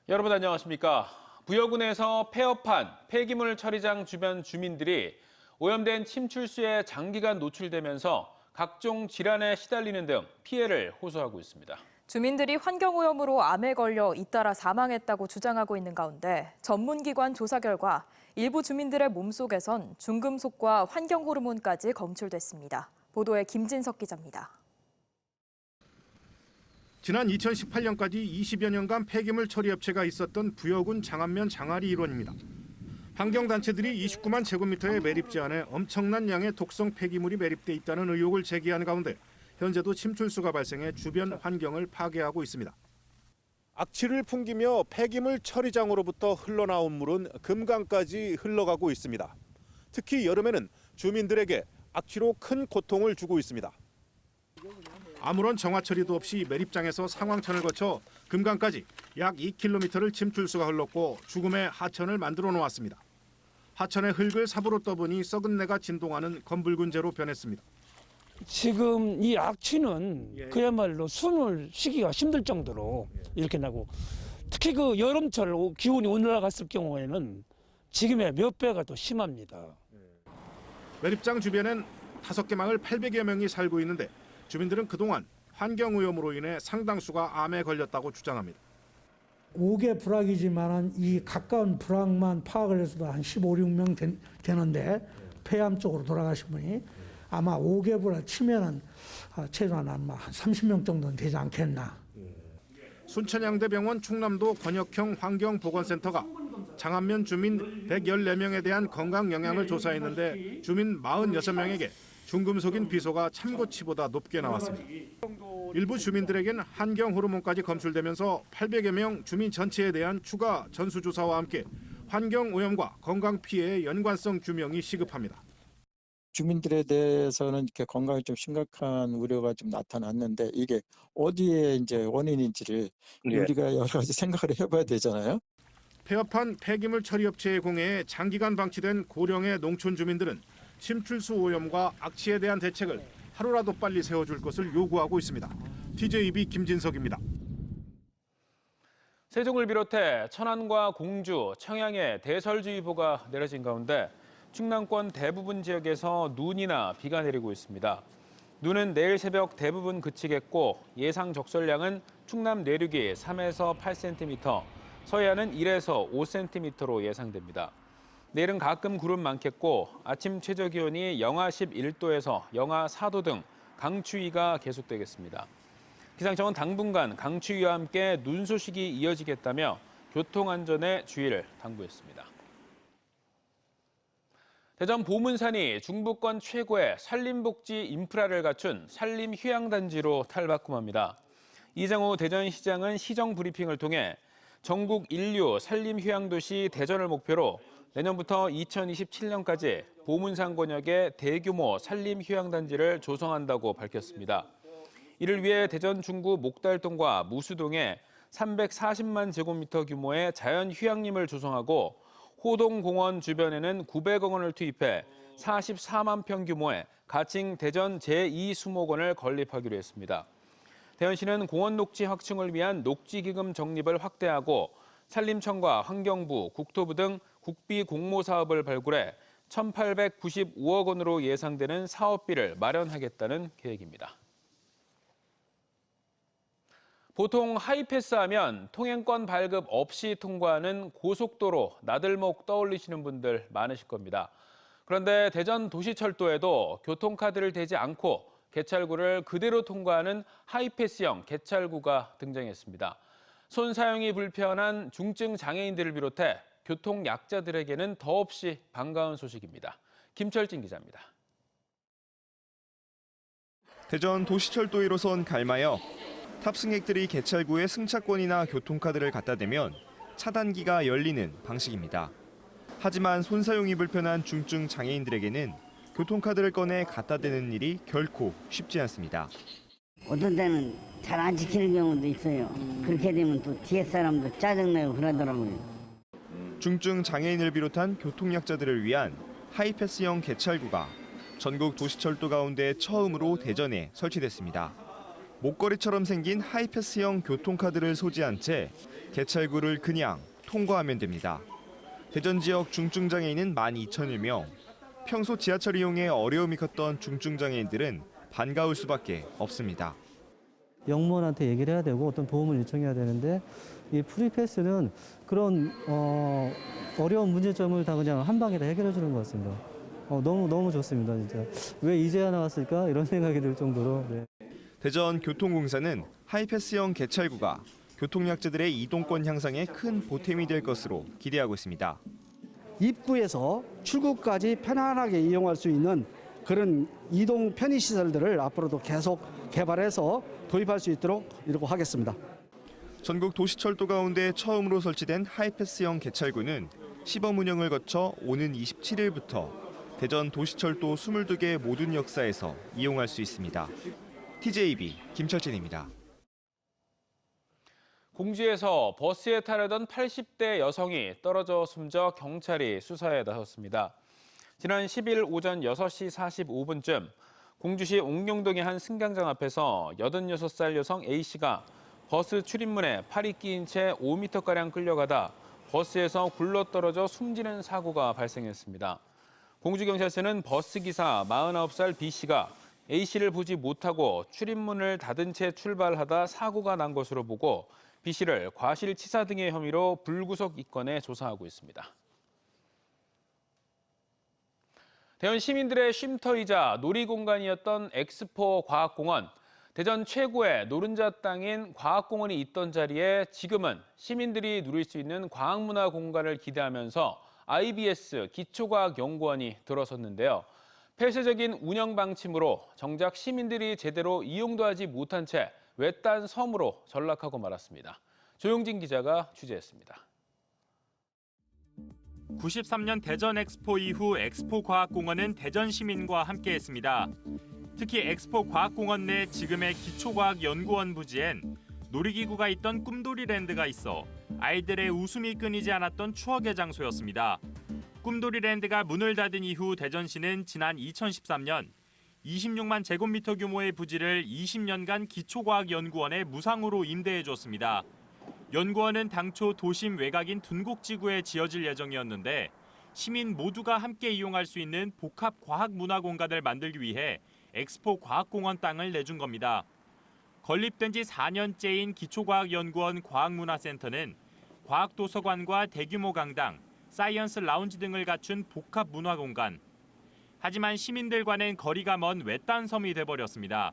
여러분 안녕하십니까? 부여군에서 폐업한 폐기물 처리장 주변 주민들이 오염된 침출수에 장기간 노출되면서 각종 질환에 시달리는 등 피해를 호소하고 있습니다. 주민들이 환경오염으로 암에 걸려 잇따라 사망했다고 주장하고 있는 가운데 전문기관 조사 결과 일부 주민들의 몸속에선 중금속과 환경호르몬까지 검출됐습니다. 보도에 김진석 기자입니다. 지난 2018년까지 20여 년간 폐기물 처리 업체가 있었던 부여군 장안면 장아리 일원입니다. 환경단체들이 29만 제곱미터의 매립 제한에 엄청난 양의 독성 폐기물이 매립돼 있다는 의혹을 제기한 가운데 현재도 침출수가 발생해 주변 환경을 파괴하고 있습니다. 악취를 풍기며 폐기물 처리장으로부터 흘러나온 물은 금강까지 흘러가고 있습니다. 특히 여름에는 주민들에게 악취로 큰 고통을 주고 있습니다. 아무런 정화 처리도 없이 매립장에서 상황천을 거쳐 금강까지 약 2km를 침출수가 흘렀고 죽음의 하천을 만들어 놓았습니다. 하천의 흙을 삽으로 떠보니 썩은 내가 진동하는 검붉은재로 변했습니다. 지금 이 악취는 그야말로 숨을 쉬기가 힘들 정도로 이렇게 나고, 특히 그 여름철 기온이 올라갔을 경우에는 지금의 몇 배가 더 심합니다. 매립장 주변엔 5개 마을 800여 명이 살고 있는데 주민들은 그동안 환경오염으로 인해 상당수가 암에 걸렸다고 주장합니다. 5개 불악이지만 이 가까운 불악만 파악을 해서도 한 15, 16명 되는데 폐암 쪽으로 돌아가신 분이 아마 5개 불악 치면은 최소한 한 30명 정도는 되지 않겠나. 순천향대병원 충남도 권역형 환경보건센터가 장안면 주민 114명에 대한 건강 영향을 조사했는데 주민 46명에게 중금속인 비소가 참고치보다 높게 나왔습니다. 일부 주민들에겐 환경 호르몬까지 검출되면서 800여 명 주민 전체에 대한 추가 전수조사와 함께 환경 오염과 건강 피해의 연관성 규명이 시급합니다. 주민들에 대해서는 이렇게 건강에 좀 심각한 우려가 좀 나타났는데 이게 어디에 이제 원인인지를 우리가 여러 가지 생각을 해봐야 되잖아요. 폐업한 폐기물 처리 업체의 공해에 장기간 방치된 고령의 농촌 주민들은 침출수 오염과 악취에 대한 대책을 하루라도 빨리 세워줄 것을 요구하고 있습니다. TJB 김진석입니다. 세종을 비롯해 천안과 공주, 청양에 대설주의보가 내려진 가운데 충남권 대부분 지역에서 눈이나 비가 내리고 있습니다. 눈은 내일 새벽 대부분 그치겠고 예상 적설량은 충남 내륙이 3에서 8cm, 서해안은 1에서 5cm로 예상됩니다. 내일은 가끔 구름 많겠고 아침 최저기온이 영하 11도에서 영하 4도 등 강추위가 계속되겠습니다. 기상청은 당분간 강추위와 함께 눈 소식이 이어지겠다며 교통안전에 주의를 당부했습니다. 대전 보문산이 중부권 최고의 산림복지 인프라를 갖춘 산림휴양단지로 탈바꿈합니다. 이장호 대전시장은 시정 브리핑을 통해 전국 인류 산림휴양도시 대전을 목표로 내년부터 2027년까지 보문산 권역에 대규모 산림휴양단지를 조성한다고 밝혔습니다. 이를 위해 대전 중구 목달동과 무수동에 340만 제곱미터 규모의 자연휴양림을 조성하고 호동공원 주변에는 900억 원을 투입해 44만 평 규모의 가칭 대전 제2수목원을 건립하기로 했습니다. 대전시는 공원 녹지 확충을 위한 녹지기금 적립을 확대하고 산림청과 환경부, 국토부 등 국비 공모 사업을 발굴해 1,895억 원으로 예상되는 사업비를 마련하겠다는 계획입니다. 보통 하이패스하면 통행권 발급 없이 통과하는 고속도로 나들목 떠올리시는 분들 많으실 겁니다. 그런데 대전 도시철도에도 교통카드를 대지 않고 개찰구를 그대로 통과하는 하이패스형 개찰구가 등장했습니다. 손 사용이 불편한 중증 장애인들을 비롯해 교통 약자들에게는 더없이 반가운 소식입니다. 김철진 기자입니다. 대전 도시철도 1호선 갈마역. 탑승객들이 개찰구에 승차권이나 교통카드를 갖다 대면 차단기가 열리는 방식입니다. 하지만 손 사용이 불편한 중증 장애인들에게는 교통카드를 꺼내 갖다 대는 일이 결코 쉽지 않습니다. 어떤 때는 잘 안 지키는 경우도 있어요. 그렇게 되면 또 뒤에 사람도 짜증내고 그러더라고요. 중증 장애인을 비롯한 교통약자들을 위한 하이패스형 개찰구가 전국 도시철도 가운데 처음으로 대전에 설치됐습니다. 목걸이처럼 생긴 하이패스형 교통카드를 소지한 채 개찰구를 그냥 통과하면 됩니다. 대전 지역 중증장애인은 12,000여 명. 평소 지하철 이용에 어려움이 컸던 중증장애인들은 반가울 수밖에 없습니다. 영무원한테 얘기를 해야 되고 어떤 도움을 요청해야 되는데 이 프리패스는 그런 어려운 문제점을 다 그냥 한 방에 다 해결해 주는 것 같습니다. 너무 좋습니다, 진짜. 왜 이제야 나왔을까 이런 생각이 들 정도로. 네. 대전 교통공사는 하이패스형 개찰구가 교통약자들의 이동권 향상에 큰 보탬이 될 것으로 기대하고 있습니다. 입구에서 출구까지 편안하게 이용할 수 있는 그런 이동 편의 시설들을 앞으로도 계속 개발해서 도입할 수 있도록 이러고 하겠습니다. 전국 도시철도 가운데 처음으로 설치된 하이패스형 개찰구는 시범 운영을 거쳐 오는 27일부터 대전 도시철도 22개 모든 역사에서 이용할 수 있습니다. TJB 김철진입니다. 공주에서 버스에 타려던 80대 여성이 떨어져 숨져 경찰이 수사에 나섰습니다. 지난 10일 오전 6시 45분쯤 공주시 옥룡동의 한 승강장 앞에서 86살 여성 A씨가 버스 출입문에 팔이 끼인 채 5m가량 끌려가다 버스에서 굴러떨어져 숨지는 사고가 발생했습니다. 공주경찰서는 버스기사 49살 B씨가 A씨를 보지 못하고 출입문을 닫은 채 출발하다 사고가 난 것으로 보고 B씨를 과실치사 등의 혐의로 불구속 입건해 조사하고 있습니다. 대전 시민들의 쉼터이자 놀이공간이었던 엑스포 과학공원. 대전 최고의 노른자 땅인 과학공원이 있던 자리에 지금은 시민들이 누릴 수 있는 과학문화 공간을 기대하면서 IBS 기초과학연구원이 들어섰는데요. 폐쇄적인 운영 방침으로 정작 시민들이 제대로 이용도 하지 못한 채 외딴 섬으로 전락하고 말았습니다. 조용진 기자가 취재했습니다. 93년 대전 엑스포 이후 엑스포 과학공원은 대전 시민과 함께했습니다. 특히 엑스포 과학공원 내 지금의 기초과학연구원 부지엔 놀이기구가 있던 꿈돌이랜드가 있어 아이들의 웃음이 끊이지 않았던 추억의 장소였습니다. 꿈돌이랜드가 문을 닫은 이후 대전시는 지난 2013년 26만 제곱미터 규모의 부지를 20년간 기초과학연구원에 무상으로 임대해줬습니다. 연구원은 당초 도심 외곽인 둔곡지구에 지어질 예정이었는데 시민 모두가 함께 이용할 수 있는 복합 과학문화 공간을 만들기 위해 엑스포 과학공원 땅을 내준 겁니다. 건립된 지 4년째인 기초과학연구원 과학문화센터는 과학도서관과 대규모 강당, 사이언스 라운지 등을 갖춘 복합 문화 공간. 하지만 시민들과는 거리가 먼 외딴 섬이 돼버렸습니다.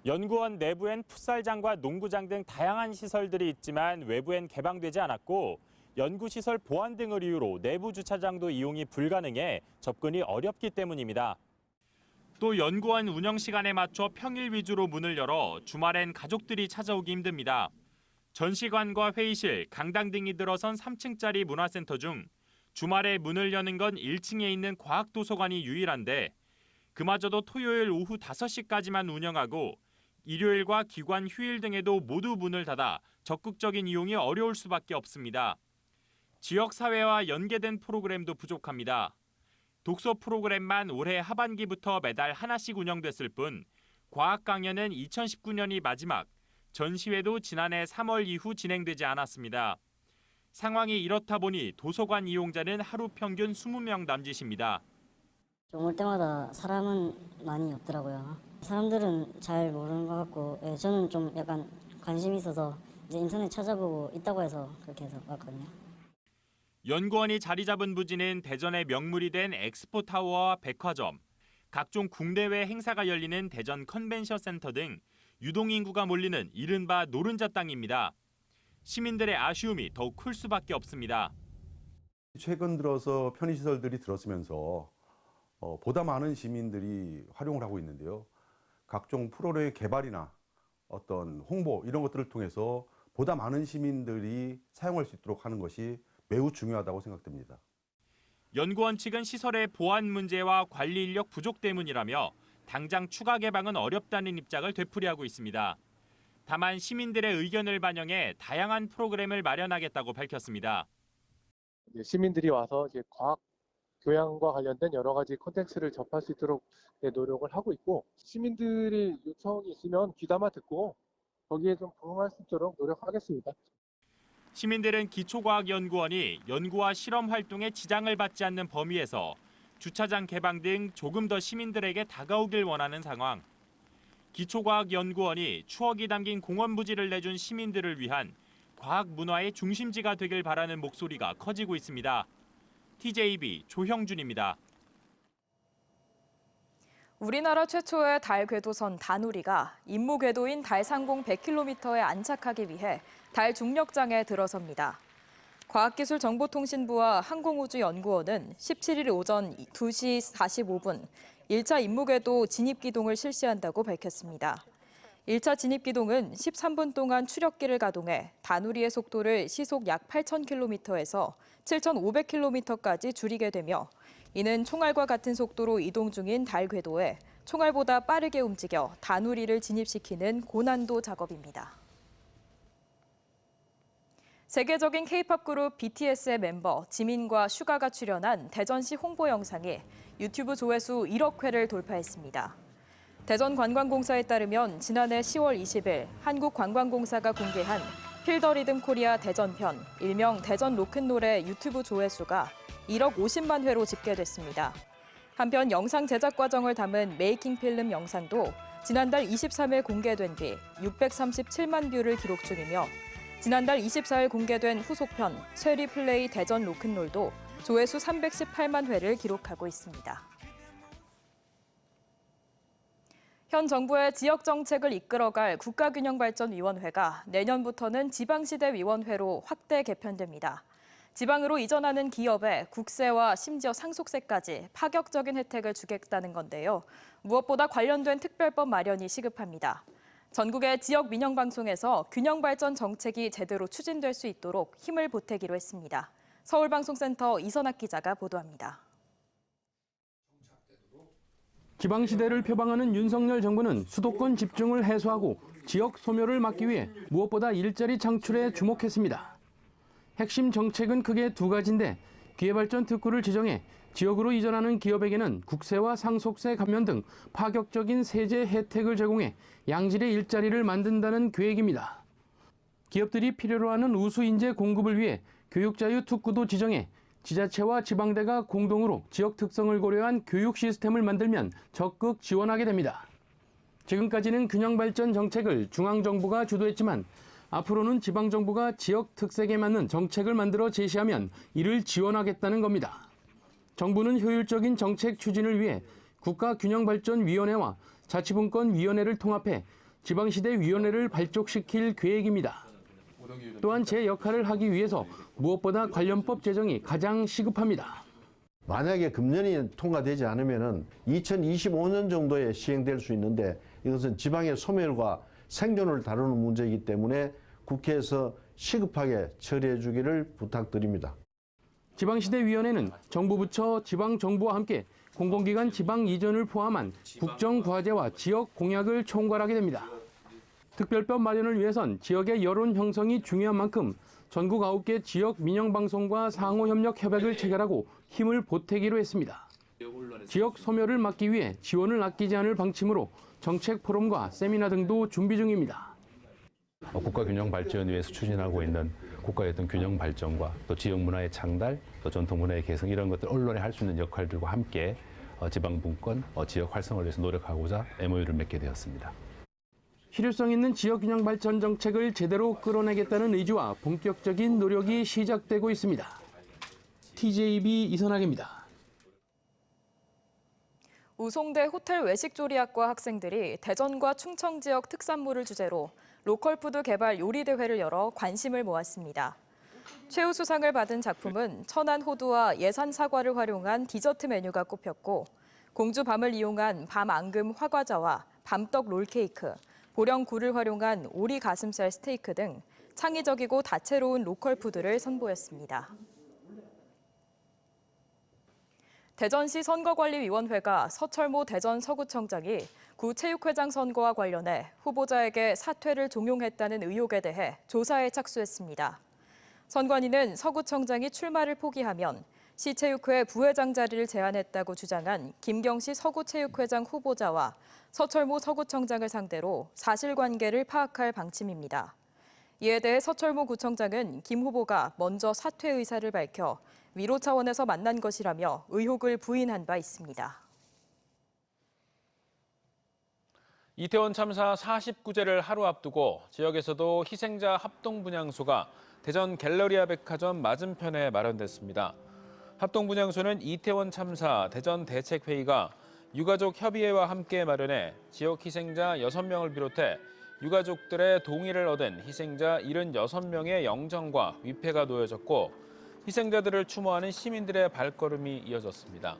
연구원 내부엔 풋살장과 농구장 등 다양한 시설들이 있지만 외부엔 개방되지 않았고 연구시설 보안 등을 이유로 내부 주차장도 이용이 불가능해 접근이 어렵기 때문입니다. 또 연구원 운영 시간에 맞춰 평일 위주로 문을 열어 주말엔 가족들이 찾아오기 힘듭니다. 전시관과 회의실, 강당 등이 들어선 3층짜리 문화센터 중 주말에 문을 여는 건 1층에 있는 과학도서관이 유일한데 그마저도 토요일 오후 5시까지만 운영하고 일요일과 기관 휴일 등에도 모두 문을 닫아 적극적인 이용이 어려울 수밖에 없습니다. 지역사회와 연계된 프로그램도 부족합니다. 독서 프로그램만 올해 하반기부터 매달 하나씩 운영됐을 뿐 과학 강연은 2019년이 마지막, 전시회도 지난해 3월 이후 진행되지 않았습니다. 상황이 이렇다 보니 도서관 이용자는 하루 평균 20명 남짓입니다. 좀 올 때마다 사람은 많이 없더라고요. 사람들은 잘 모르는 것 같고 저는 좀 약간 관심이 있어서 이제 인터넷 찾아보고 있다고 해서 그렇게 해서 왔거든요. 연구원이 자리 잡은 부지는 대전의 명물이 된 엑스포타워와 백화점, 각종 국내외 행사가 열리는 대전 컨벤션 센터 등 유동인구가 몰리는 이른바 노른자 땅입니다. 시민들의 아쉬움이 더욱 클 수밖에 없습니다. 최근 들어서 편의시설들이 들어서면서 보다 많은 시민들이 활용을 하고 있는데요. 각종 프로그램의 개발이나 어떤 홍보 이런 것들을 통해서 보다 많은 시민들이 사용할 수 있도록 하는 것이 매우 중요하다고 생각됩니다. 연구원 측은 시설의 보안 문제와 관리 인력 부족 때문이라며 당장 추가 개방은 어렵다는 입장을 되풀이하고 있습니다. 다만 시민들의 의견을 반영해 다양한 프로그램을 마련하겠다고 밝혔습니다. 시민들이 와서 이제 과학 교양과 관련된 여러 가지 콘텐츠를 접할 수 있도록 노력을 하고 있고 시민들이 요청이 있으면 귀담아 듣고 거기에 좀 부응할 수 있도록 노력하겠습니다. 시민들은 기초과학연구원이 연구와 실험 활동에 지장을 받지 않는 범위에서 주차장 개방 등 조금 더 시민들에게 다가오길 원하는 상황. 기초과학연구원이 추억이 담긴 공원 부지를 내준 시민들을 위한 과학 문화의 중심지가 되길 바라는 목소리가 커지고 있습니다. TJB 조형준입니다. 우리나라 최초의 달 궤도선 다누리가 임무 궤도인 달 상공 100km에 안착하기 위해 달 중력장에 들어섭니다. 과학기술정보통신부와 항공우주연구원은 17일 오전 2시 45분 1차 임무 궤도 진입기동을 실시한다고 밝혔습니다. 1차 진입기동은 13분 동안 추력기를 가동해 다누리의 속도를 시속 약 8,000km에서 7,500km까지 줄이게 되며 이는 총알과 같은 속도로 이동 중인 달 궤도에 총알보다 빠르게 움직여 다누리를 진입시키는 고난도 작업입니다. 세계적인 K-팝 그룹 BTS의 멤버 지민과 슈가가 출연한 대전시 홍보 영상이 유튜브 조회수 1억 회를 돌파했습니다. 대전관광공사에 따르면 지난해 10월 20일 한국관광공사가 공개한 필더리듬 코리아 대전편, 일명 대전 로큰롤의 유튜브 조회수가 1억 50만 회로 집계됐습니다. 한편 영상 제작 과정을 담은 메이킹 필름 영상도 지난달 23일 공개된 뒤 637만 뷰를 기록 중이며 지난달 24일 공개된 후속편 체리 플레이 대전 로큰롤도 조회수 318만 회를 기록하고 있습니다. 현 정부의 지역정책을 이끌어갈 국가균형발전위원회가 내년부터는 지방시대위원회로 확대 개편됩니다. 지방으로 이전하는 기업에 국세와 심지어 상속세까지 파격적인 혜택을 주겠다는 건데요. 무엇보다 관련된 특별법 마련이 시급합니다. 전국의 지역 민영방송에서 균형발전 정책이 제대로 추진될 수 있도록 힘을 보태기로 했습니다. 서울방송센터 이선학 기자가 보도합니다. 지방시대를 표방하는 윤석열 정부는 수도권 집중을 해소하고 지역 소멸을 막기 위해 무엇보다 일자리 창출에 주목했습니다. 핵심 정책은 크게 두 가지인데 기회발전 특구를 지정해 지역으로 이전하는 기업에게는 국세와 상속세 감면 등 파격적인 세제 혜택을 제공해 양질의 일자리를 만든다는 계획입니다. 기업들이 필요로 하는 우수 인재 공급을 위해 교육자유 특구도 지정해 지자체와 지방대가 공동으로 지역 특성을 고려한 교육 시스템을 만들면 적극 지원하게 됩니다. 지금까지는 균형발전 정책을 중앙정부가 주도했지만 앞으로는 지방정부가 지역 특색에 맞는 정책을 만들어 제시하면 이를 지원하겠다는 겁니다. 정부는 효율적인 정책 추진을 위해 국가균형발전위원회와 자치분권위원회를 통합해 지방시대위원회를 발족시킬 계획입니다. 또한 제 역할을 하기 위해서 무엇보다 관련법 제정이 가장 시급합니다. 만약에 금년이 통과되지 않으면 2025년 정도에 시행될 수 있는데 이것은 지방의 소멸과 생존을 다루는 문제이기 때문에 국회에서 시급하게 처리해 주기를 부탁드립니다. 지방시대위원회는 정부 부처 지방정부와 함께 공공기관 지방 이전을 포함한 국정과제와 지역 공약을 총괄하게 됩니다. 특별법 마련을 위해선 지역의 여론 형성이 중요한 만큼 전국 9개 지역 민영방송과 상호협력 협약을 체결하고 힘을 보태기로 했습니다. 지역 소멸을 막기 위해 지원을 아끼지 않을 방침으로 정책 포럼과 세미나 등도 준비 중입니다. 국가균형발전위에서 추진하고 있는 국가의 어떤 균형 발전과 또 지역 문화의 창달, 또 전통 문화의 개성 이런 것들 언론이 할 수 있는 역할들과 함께 지방분권, 지역 활성화를 위해서 노력하고자 MOU를 맺게 되었습니다. 실효성 있는 지역균형 발전 정책을 제대로 끌어내겠다는 의지와 본격적인 노력이 시작되고 있습니다. TJB 이선학입니다. 우송대 호텔 외식조리학과 학생들이 대전과 충청 지역 특산물을 주제로 로컬푸드 개발 요리대회를 열어 관심을 모았습니다. 최우수상을 받은 작품은 천안 호두와 예산 사과를 활용한 디저트 메뉴가 꼽혔고 공주 밤을 이용한 밤 앙금 화과자와 밤떡 롤케이크, 보령 굴을 활용한 오리 가슴살 스테이크 등 창의적이고 다채로운 로컬 푸드를 선보였습니다. 대전시 선거관리위원회가 서철모 대전 서구청장이 구 체육회장 선거와 관련해 후보자에게 사퇴를 종용했다는 의혹에 대해 조사에 착수했습니다. 선관위는 서구청장이 출마를 포기하면 시체육회 부회장 자리를 제안했다고 주장한 김경시 서구체육회장 후보자와 서철모 서구청장을 상대로 사실관계를 파악할 방침입니다. 이에 대해 서철모 구청장은 김 후보가 먼저 사퇴 의사를 밝혀 위로 차원에서 만난 것이라며 의혹을 부인한 바 있습니다. 이태원 참사 49제를 하루 앞두고 지역에서도 희생자 합동분향소가 대전 갤러리아 백화점 맞은편에 마련됐습니다. 합동분향소는 이태원 참사 대전 대책회의가 유가족 협의회와 함께 마련해 지역 희생자 6명을 비롯해 유가족들의 동의를 얻은 희생자 76명의 영정과 위패가 놓여졌고 희생자들을 추모하는 시민들의 발걸음이 이어졌습니다.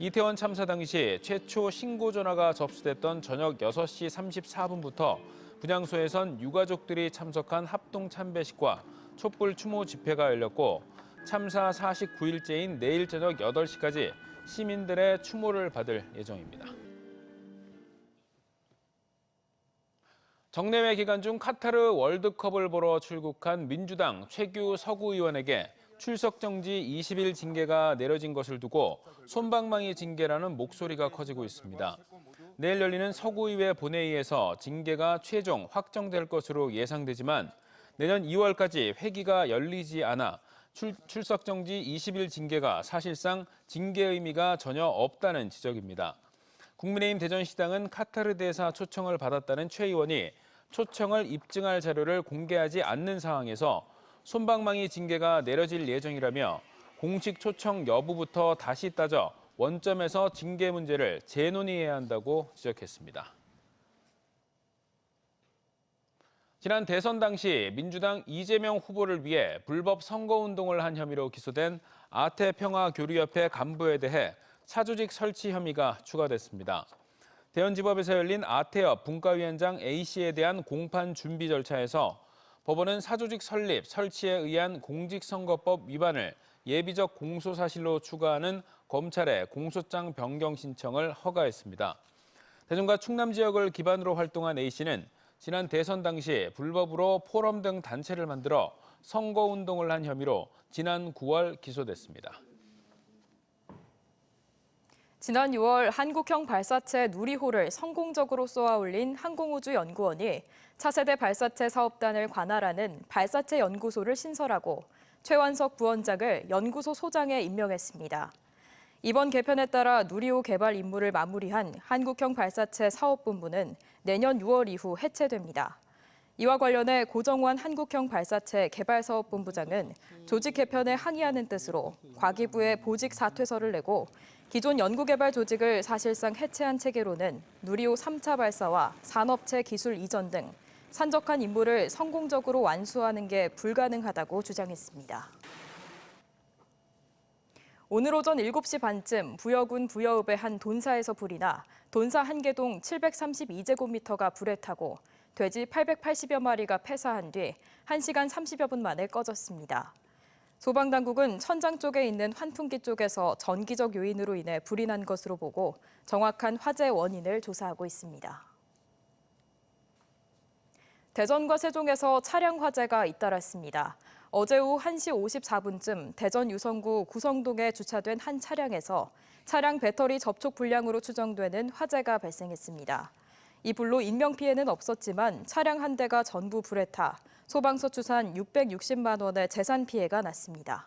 이태원 참사 당시 최초 신고 전화가 접수됐던 저녁 6시 34분부터 분향소에선 유가족들이 참석한 합동 참배식과 촛불 추모 집회가 열렸고 참사 49일째인 내일 저녁 8시까지 시민들의 추모를 받을 예정입니다. 정례회 기간 중 카타르 월드컵을 보러 출국한 민주당 최규 서구 의원에게 출석 정지 20일 징계가 내려진 것을 두고 솜방망이 징계라는 목소리가 커지고 있습니다. 내일 열리는 서구의회 본회의에서 징계가 최종 확정될 것으로 예상되지만 내년 2월까지 회기가 열리지 않아 출석 정지 20일 징계가 사실상 징계 의미가 전혀 없다는 지적입니다. 국민의힘 대전시당은 카타르 대사 초청을 받았다는 최 의원이 초청을 입증할 자료를 공개하지 않는 상황에서 솜방망이 징계가 내려질 예정이라며 공식 초청 여부부터 다시 따져 원점에서 징계 문제를 재논의해야 한다고 지적했습니다. 지난 대선 당시 민주당 이재명 후보를 위해 불법 선거운동을 한 혐의로 기소된 아태평화교류협회 간부에 대해 사조직 설치 혐의가 추가됐습니다. 대연지법에서 열린 아태협 분과위원장 A씨에 대한 공판 준비 절차에서 법원은 사조직 설립, 설치에 의한 공직선거법 위반을 예비적 공소사실로 추가하는 검찰의 공소장 변경 신청을 허가했습니다. 대전과 충남 지역을 기반으로 활동한 A씨는 지난 대선 당시 불법으로 포럼 등 단체를 만들어 선거운동을 한 혐의로 지난 9월 기소됐습니다. 지난 6월 한국형 발사체 누리호를 성공적으로 쏘아올린 항공우주연구원이 차세대 발사체 사업단을 관할하는 발사체 연구소를 신설하고 최완석 부원장을 연구소 소장에 임명했습니다. 이번 개편에 따라 누리호 개발 임무를 마무리한 한국형 발사체 사업본부는 내년 6월 이후 해체됩니다. 이와 관련해 고정환 한국형 발사체 개발사업본부장은 조직 개편에 항의하는 뜻으로 과기부에 보직 사퇴서를 내고 기존 연구개발 조직을 사실상 해체한 체계로는 누리호 3차 발사와 산업체 기술 이전 등 산적한 임무를 성공적으로 완수하는 게 불가능하다고 주장했습니다. 오늘 오전 7시 반쯤 부여군 부여읍의 한 돈사에서 불이 나 돈사 한계동 732제곱미터가 불에 타고 돼지 880여 마리가 폐사한 뒤 1시간 30여 분 만에 꺼졌습니다. 소방당국은 천장 쪽에 있는 환풍기 쪽에서 전기적 요인으로 인해 불이 난 것으로 보고 정확한 화재 원인을 조사하고 있습니다. 대전과 세종에서 차량 화재가 잇따랐습니다. 어제 오후 1시 54분쯤 대전 유성구 구성동에 주차된 한 차량에서 차량 배터리 접촉 불량으로 추정되는 화재가 발생했습니다. 이 불로 인명피해는 없었지만 차량 한 대가 전부 불에 타 소방서 추산 660만 원의 재산 피해가 났습니다.